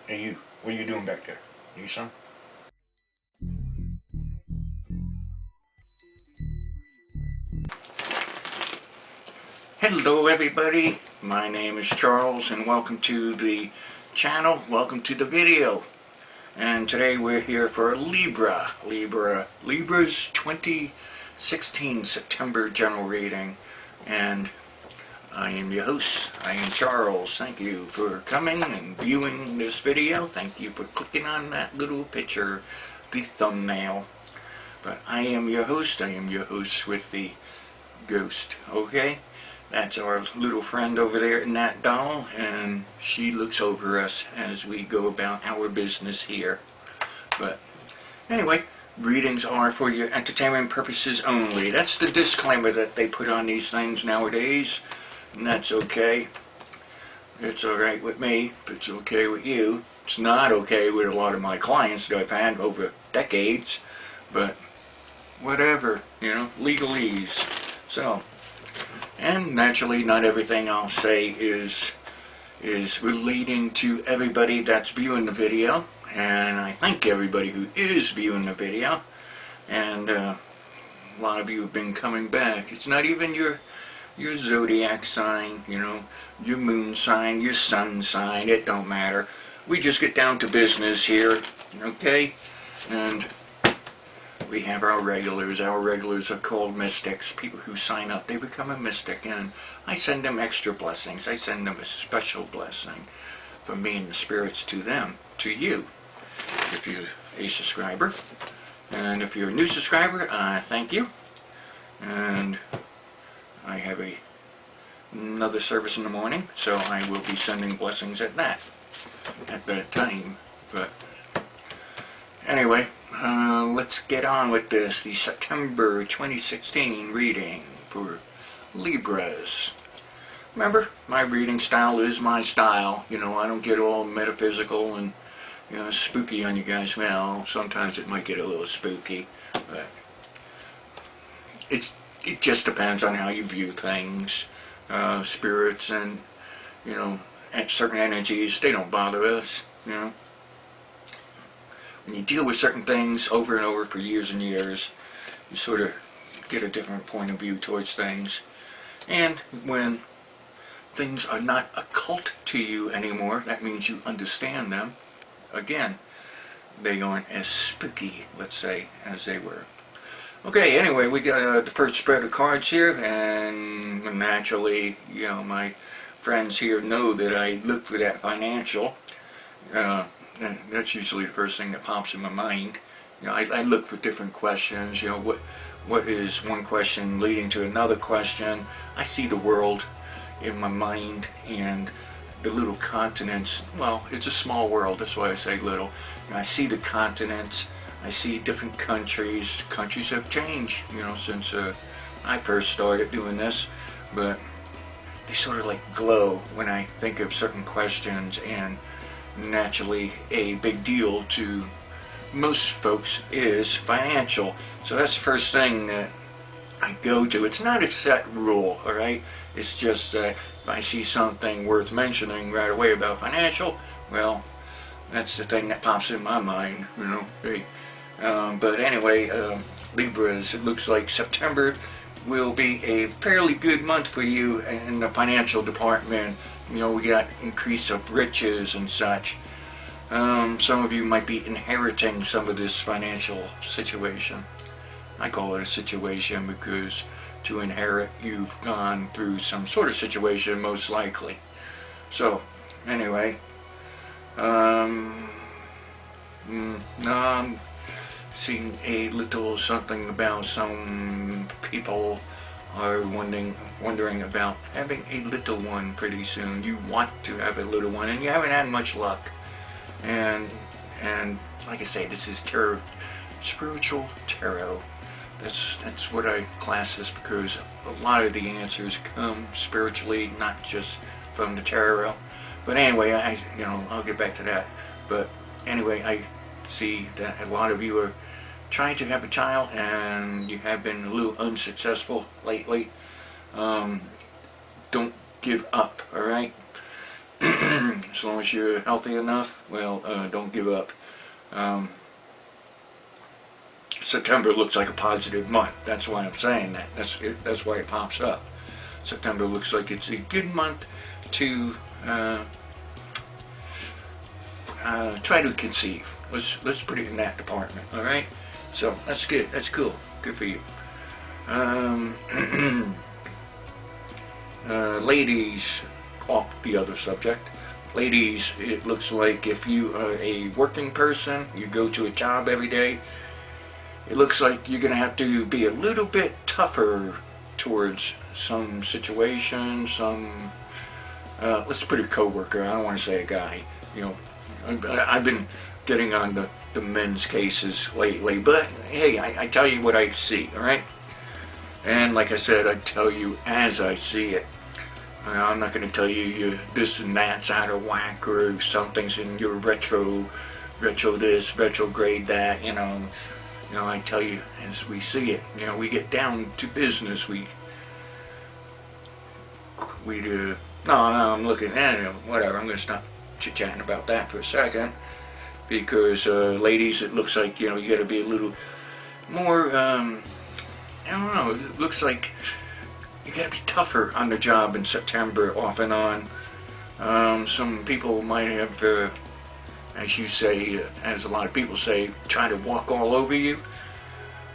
Hey you, what are you doing back there? You son? Hello everybody, my name is Charles and welcome to the channel, welcome to the video. And today we're here for Libra's 2016 September general reading. And I am your host, I am Charles. Thank you for coming and viewing this video. Thank you for clicking on that little picture, the thumbnail. But I am your host with the ghost, okay? That's our little friend over there in that doll, and she looks over us as we go about our business here. But anyway, readings are for your entertainment purposes only. That's the disclaimer that they put on these things nowadays, and that's okay. It's alright with me, if it's okay with you. It's not okay with a lot of my clients that I've had over decades, but whatever, you know, legalese. So, and naturally not everything I'll say is relating to everybody that's viewing the video, and I thank everybody who is viewing the video, and a lot of you have been coming back. It's not even your zodiac sign, you know, your moon sign, your sun sign, it don't matter. We just get down to business here, okay? And we have our regulars. Our regulars are called mystics. People who sign up, they become a mystic, and I send them extra blessings. I send them a special blessing from me and the spirits to them, to you, if you're a subscriber. And if you're a new subscriber, thank you. And I have another service in the morning, so I will be sending blessings at that time. But anyway, let's get on with this. The September 2016 reading for Libras. Remember, my reading style is my style. You know, I don't get all metaphysical and, you know, spooky on you guys. Well, sometimes it might get a little spooky, but it just depends on how you view things. Spirits and, you know, certain energies, they don't bother us, you know. When you deal with certain things over and over for years and years, you sort of get a different point of view towards things. And when things are not occult to you anymore, that means you understand them. Again, they aren't as spooky, let's say, as they were. Okay, anyway, we got the first spread of cards here, and naturally, you know, my friends here know that I look for that financial. And that's usually the first thing that pops in my mind. You know, I look for different questions. You know, what is one question leading to another question? I see the world in my mind, and the little continents. Well, it's a small world. That's why I say little. You know, I see the continents. I see different countries. Countries have changed, you know, since I first started doing this, but they sort of like glow when I think of certain questions, and naturally a big deal to most folks is financial. So that's the first thing that I go to. It's not a set rule, alright? It's just that if I see something worth mentioning right away about financial, well, that's the thing that pops in my mind, you know. Hey. But anyway, Libras, it looks like September will be a fairly good month for you in the financial department. You know, we got increase of riches and such. Some of you might be inheriting some of this financial situation. I call it a situation because to inherit, you've gone through some sort of situation, most likely. So, anyway, I'm seeing a little something about some people are wondering about having a little one pretty soon. You want to have a little one, and you haven't had much luck. And like I say, this is tarot, spiritual tarot. That's what I class this, because a lot of the answers come spiritually, not just from the tarot. But anyway, I'll get back to that. But anyway, I see that a lot of you are trying to have a child, and you have been a little unsuccessful lately. Don't give up, alright? as long as you're healthy enough, well, don't give up. September looks like a positive month. That's why I'm saying that. That's why it pops up. September looks like it's a good month to try to conceive. Let's put it in that department. All right. So that's good. That's cool. Good for you. Ladies, off the other subject. Ladies, it looks like if you are a working person, you go to a job every day, it looks like you're going to have to be a little bit tougher towards some situation, let's put a coworker, I don't want to say a guy, you know, I've been getting on the men's cases lately, but hey, I tell you what I see, alright? And like I said, I tell you as I see it. I'm not going to tell you this and that's out of whack, or something's in your retro this, retrograde that, you know, I tell you as we see it. You know, we get down to business. No, I'm looking at it, whatever. I'm going to stop chit-chatting about that for a second, because ladies, it looks like, you know, you got to be a little more, I don't know, it looks like you got to be tougher on the job in September, off and on. Some people might have, as you say, as a lot of people say, try to walk all over you.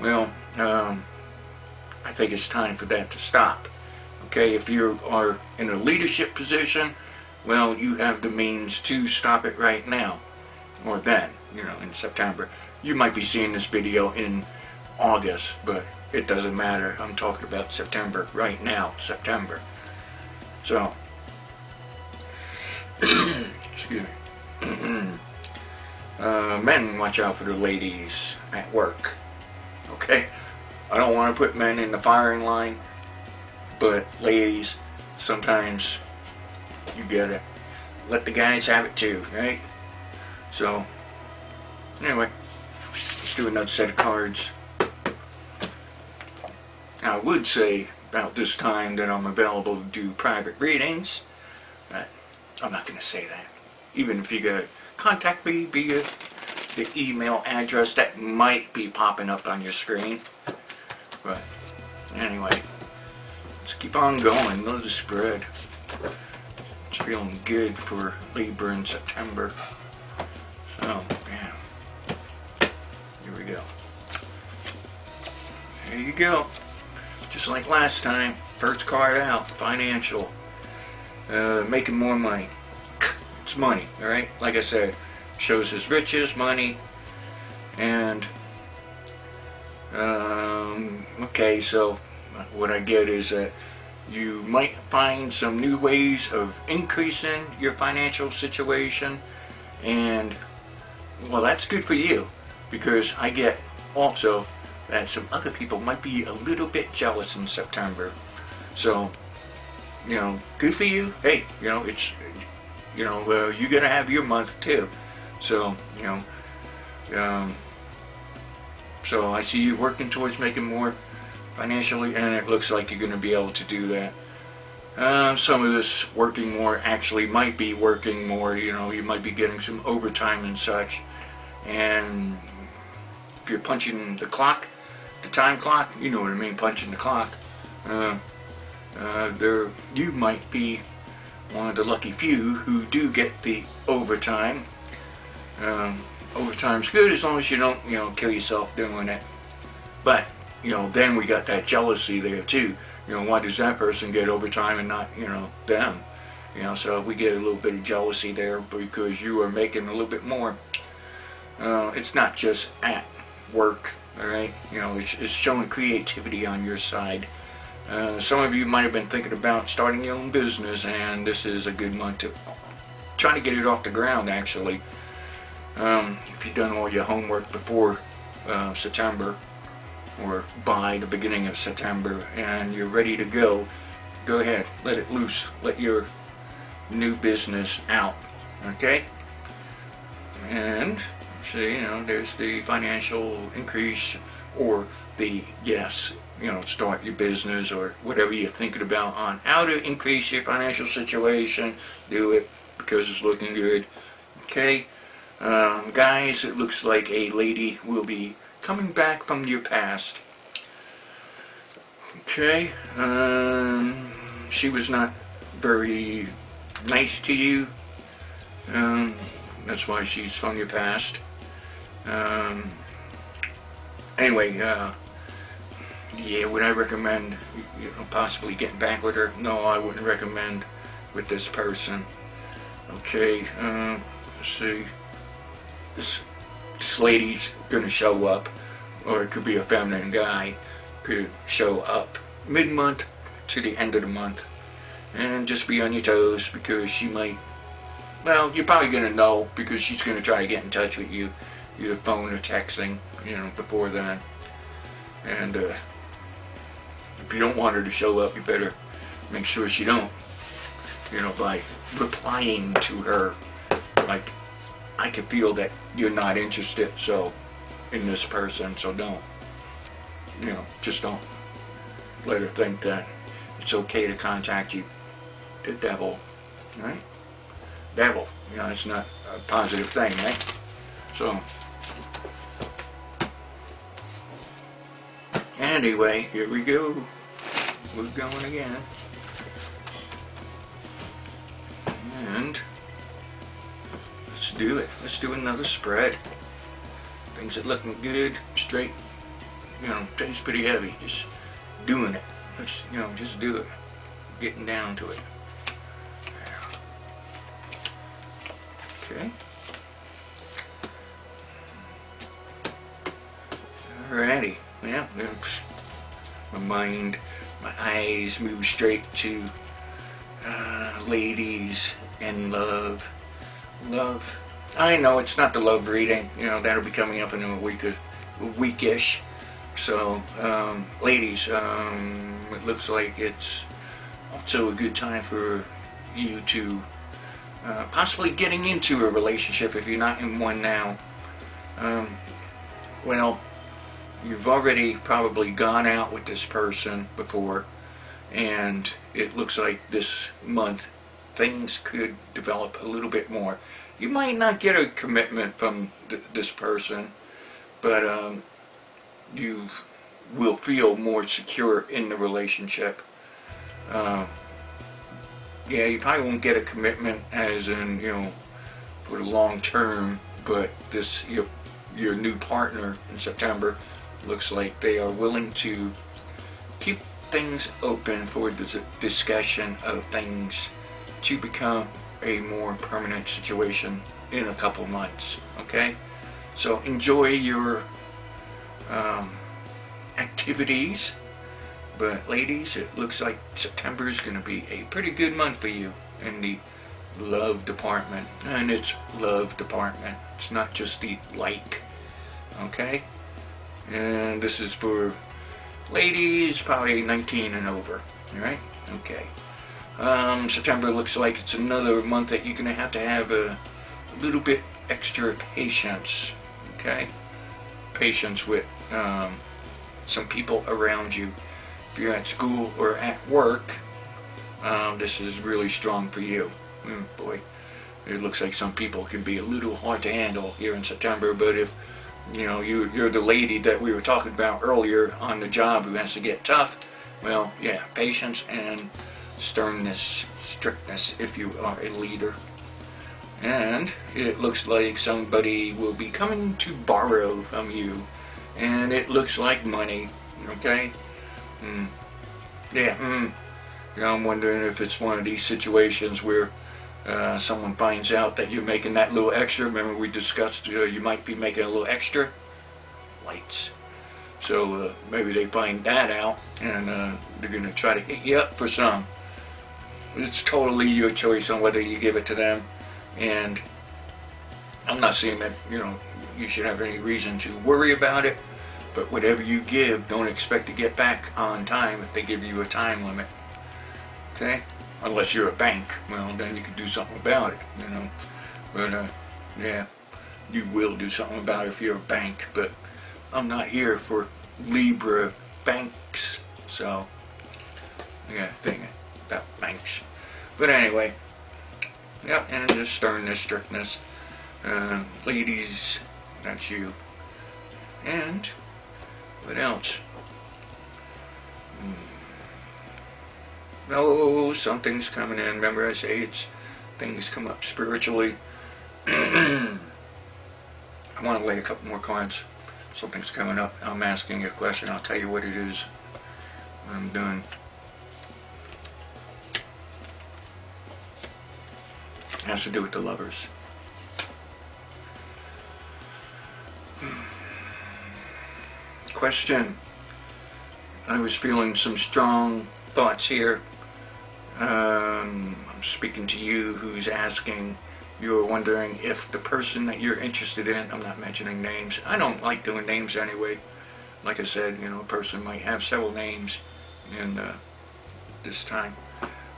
Well, I think it's time for that to stop. Okay, if you are in a leadership position, well, you have the means to stop it right now, or then, you know, in September. You might be seeing this video in August, but it doesn't matter. I'm talking about September right now, September. So, excuse me. Men, watch out for the ladies at work. Okay? I don't want to put men in the firing line, but ladies, sometimes you gotta let the guys have it too, right? So, anyway, let's do another set of cards. I would say about this time that I'm available to do private readings, but I'm not going to say that. Even if you could contact me via the email address that might be popping up on your screen. But anyway, let's keep on going. Let it spread. It's feeling good for Libra in September. So, yeah. Here we go. There you go. Just like last time, first card out, financial, making more money. It's money, alright? Like I said, shows his riches, money, and, okay, so what I get is that you might find some new ways of increasing your financial situation, and, well, that's good for you, because I get also that some other people might be a little bit jealous in September. So, you know, good for you. Hey, you know, it's, you know, you gotta have your month too. So, you know, so I see you working towards making more financially, and it looks like you're gonna be able to do that. Some of this working more actually might be working more, you know, you might be getting some overtime and such. And if you're punching the clock, the time clock, you know what I mean, punching the clock, you might be one of the lucky few who do get the overtime. Overtime's good as long as you don't, you know, kill yourself doing it. But, you know, then we got that jealousy there too. You know, why does that person get overtime and not, you know, them? You know, so we get a little bit of jealousy there because you are making a little bit more. It's not just at work. Alright, you know, it's showing creativity on your side. Some of you might have been thinking about starting your own business, and this is a good month to try to get it off the ground, actually. If you've done all your homework before September, or by the beginning of September, and you're ready to go ahead, let it loose, let your new business out, okay? And see, you know, there's the financial increase, or the, yes, you know, start your business, or whatever you're thinking about on how to increase your financial situation, do it. because it's looking good. Okay, guys, it looks like a lady will be coming back from your past. Okay, she was not very nice to you. That's why she's from your past. Anyway, yeah, would I recommend possibly getting back with her? No, I wouldn't recommend with this person. Okay, let's see. This lady's gonna show up, or it could be a feminine guy, could show up mid-month to the end of the month, and just be on your toes, because she might, well, you're probably gonna know, because she's gonna try to get in touch with you, either phone or texting, before then. And if you don't want her to show up, you better make sure she don't, by replying to her, like, I can feel that you're not interested in this person, so don't, just don't let her think that it's okay to contact you. The devil, right? Devil, it's not a positive thing, right? So, anyway, here we go. We're going again. And let's do it. Let's do another spread. Things are looking good, straight. Things pretty heavy. Just doing it. Let's, just do it. Getting down to it. Okay. Alrighty. Yeah, my mind, my eyes move straight to ladies and love. Love. I know it's not the love reading. That'll be coming up in a weekish. So, ladies, it looks like it's also a good time for you to possibly getting into a relationship if you're not in one now. Well, you've already probably gone out with this person before, and it looks like this month things could develop a little bit more. You might not get a commitment from this person, but you will feel more secure in the relationship. Yeah, you probably won't get a commitment as in, for the long term, but this, your new partner in September, looks like they are willing to keep things open for the discussion of things to become a more permanent situation in a couple months. Okay, so enjoy your activities, but ladies, it looks like September is going to be a pretty good month for you in the love department. And it's love department, it's not just the like. Okay, and this is for ladies probably 19 and over. Alright, okay. September looks like it's another month that you're going to have a little bit extra patience. Okay, patience with some people around you. If you're at school or at work, this is really strong for you. Boy, it looks like some people can be a little hard to handle here in September, but if you're the lady that we were talking about earlier on the job who has to get tough, well, yeah, patience and sternness, strictness if you are a leader. And it looks like somebody will be coming to borrow from you, and it looks like money. Okay, yeah, I'm wondering if it's one of these situations where someone finds out that you're making that little extra. Remember we discussed you might be making a little extra lights, so maybe they find that out, and they're gonna try to hit you up for some. It's totally your choice on whether you give it to them, and I'm not saying that you should have any reason to worry about it, but whatever you give, don't expect to get back on time if they give you a time limit. Okay, unless you're a bank, well then you can do something about it, but yeah, you will do something about it if you're a bank, but I'm not here for Libra banks, so I got a thing about banks. But anyway, Yep, and the sternness, strictness. Ladies, that's you. And what else? No, something's coming in. Remember I say it's things come up spiritually. I want to lay a couple more cards. Something's coming up. I'm asking you a question. I'll tell you what it is when I'm done. It has to do with the lovers. Question. I was feeling some strong thoughts here. I'm speaking to you who's asking, you're wondering if the person that you're interested in, I'm not mentioning names, I don't like doing names anyway. Like I said, you know, a person might have several names in this time.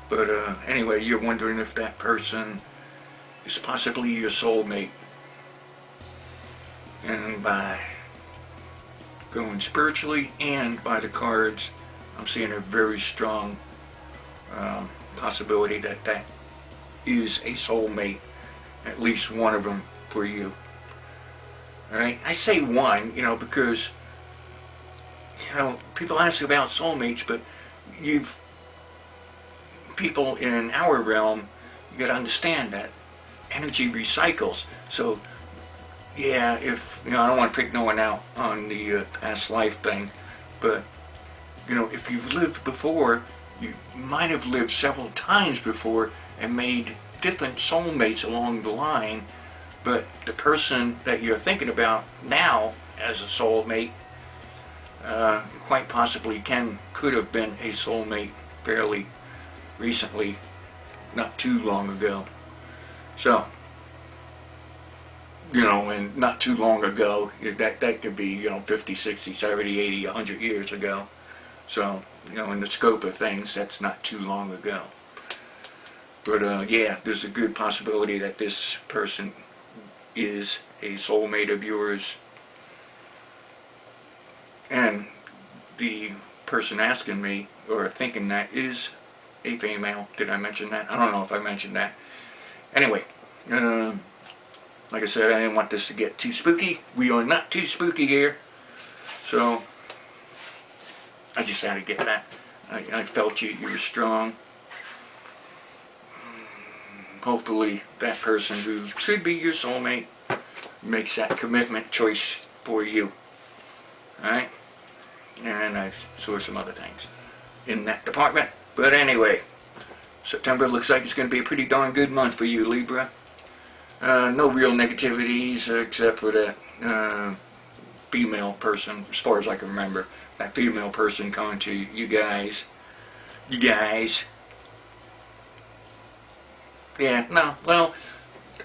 But anyway, you're wondering if that person is possibly your soulmate. And by going spiritually and by the cards, I'm seeing a very strong possibility that that is a soulmate, at least one of them for you. Alright, I say one, you know, because, you know, people ask about soulmates, but people in our realm, you gotta understand that energy recycles. So, yeah, if, you know, I don't want to pick no one out on the past life thing, but, you know, if you've lived before, you might have lived several times before and made different soulmates along the line, but the person that you're thinking about now as a soulmate quite possibly could have been a soulmate fairly recently, not too long ago. So, you know, and not too long ago, that could be, you know, 50, 60, 70, 80, 100 years ago. So, you know, in the scope of things, that's not too long ago. But yeah, there's a good possibility that this person is a soulmate of yours. And the person asking me, or thinking that, is a female. Did I mention that? I don't know if I mentioned that. Anyway, like I said, I didn't want this to get too spooky. We are not too spooky here. So, I just had to get that. I felt you were strong. Hopefully that person who could be your soulmate makes that commitment choice for you. Alright? And I saw some other things in that department. But anyway, September looks like it's going to be a pretty darn good month for you, Libra. No real negativities except for that female person, as far as I can remember. That female person coming to you guys. Yeah, no, well,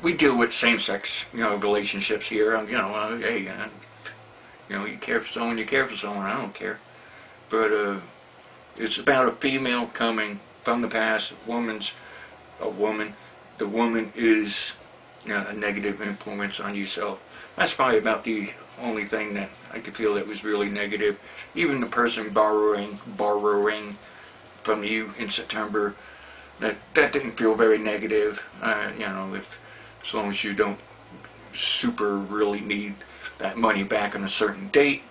we deal with same-sex, you know, relationships here. You know, hey, you know, you care for someone, you care for someone. I don't care. But it's about a female coming from the past. A woman. The woman is, you know, a negative influence on yourself. That's probably about the only thing that I could feel that was really negative. Even the person borrowing from you in September, that didn't feel very negative. You know, as long as you don't super really need that money back on a certain date,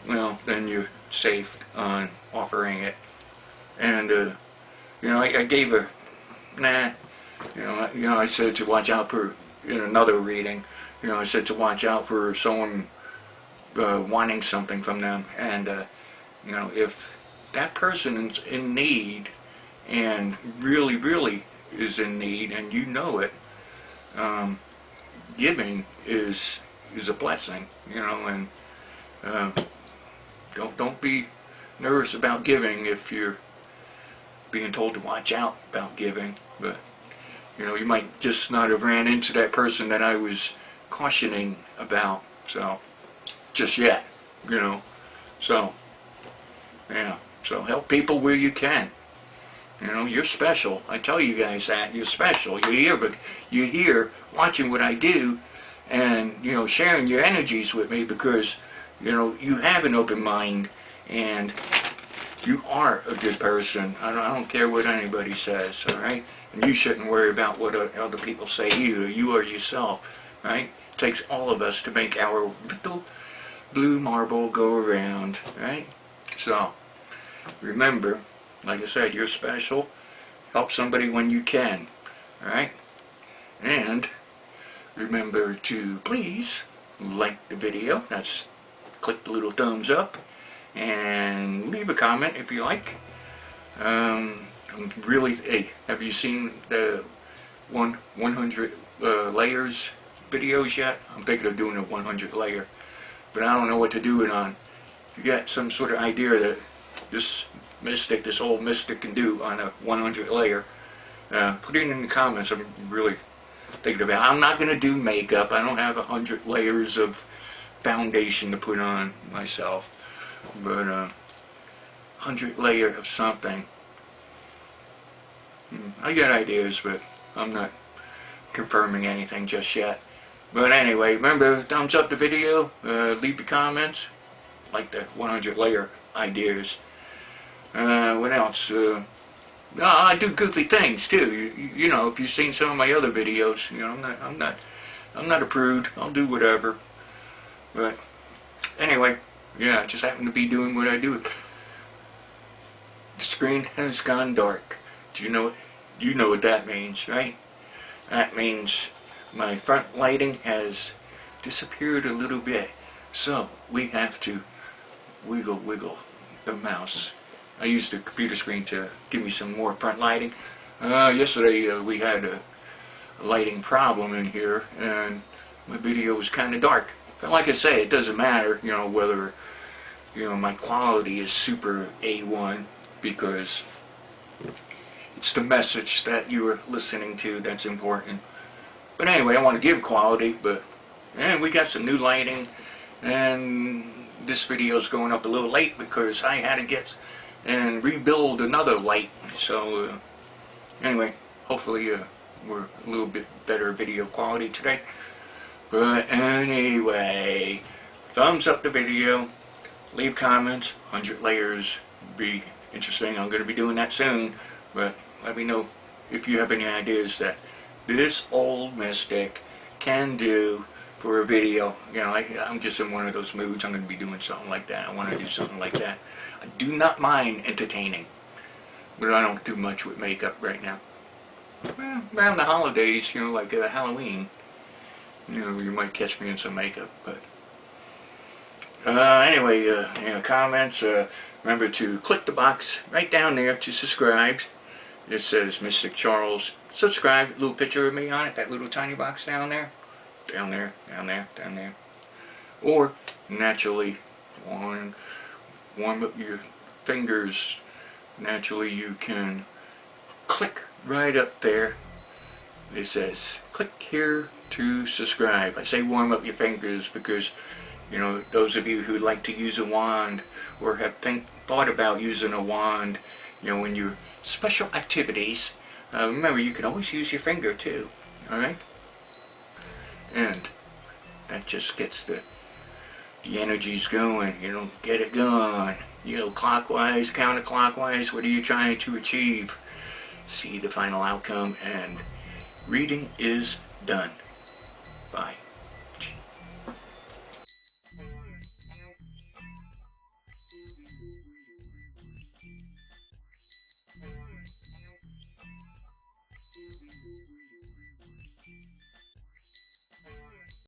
well, then you're safe on offering it. And you know, I gave a nah. You know, I said to watch out for, in another reading, you know, I said to watch out for someone wanting something from them, and you know, if that person is in need and really is in need, and you know it, giving is a blessing, you know. And don't be nervous about giving if you're being told to watch out about giving. But you know, you might just not have ran into that person that I was cautioning about, so just yet, you know. So yeah, so help people where you can. You know, you're special. I tell you guys that you're special. You're here watching what I do, and you know, sharing your energies with me, because you know, you have an open mind and you are a good person. I don't care what anybody says. All right, And you shouldn't worry about what other people say either. You are yourself, right? It takes all of us to make our little blue marble go around, right? So, remember, like I said, you're special. Help somebody when you can, alright? And remember to please like the video. That's click the little thumbs up and leave a comment if you like. Really, hey, have you seen the 100 layers videos yet? I'm thinking of doing a 100 layer, but I don't know what to do it on. If you got some sort of idea that this old mystic can do on a 100 layer, put it in the comments. I'm really thinking about it. I'm not going to do makeup. I don't have 100 layers of foundation to put on myself, but 100 layer of something. I got ideas, but I'm not confirming anything just yet. But anyway, remember, thumbs up the video, leave the comments, like the 100 layer ideas. What else? I do goofy things too. You know, if you've seen some of my other videos, you know, I'm not a prude. I'll do whatever. But anyway, yeah, I just happen to be doing what I do. The screen has gone dark. Do you know what? You know what that means, right? That means my front lighting has disappeared a little bit. So we have to wiggle the mouse. I used the computer screen to give me some more front lighting. Yesterday we had a lighting problem in here, and my video was kind of dark. But like I say, it doesn't matter, you know, whether, you know, my quality is super A1, because it's the message that you're listening to that's important. But anyway, I want to give quality, but we got some new lighting, and this video is going up a little late because I had to get and rebuild another light. So anyway, hopefully we're a little bit better video quality today. But anyway, thumbs up the video, leave comments. 100 layers would be interesting. I'm going to be doing that soon, but let me know if you have any ideas that this old mystic can do for a video. You know, I'm just in one of those moods. I'm going to be doing something like that. I want to do something like that. I do not mind entertaining, but I don't do much with makeup right now. Well, around the holidays, you know, like Halloween, you know, you might catch me in some makeup. But anyway, you know, comments. Remember to click the box right down there to subscribe. It says MysticCharles. Subscribe. Little picture of me on it. That little tiny box down there. Down there. Down there. Down there. Or naturally, warm up your fingers. Naturally, you can click right up there. It says click here to subscribe. I say warm up your fingers because, you know, those of you who like to use a wand or have thought about using a wand, you know, in your special activities, remember, you can always use your finger too. Alright? And that just gets the energies going, you know, get it going. You know, clockwise, counterclockwise, what are you trying to achieve? See the final outcome, and reading is done. Bye.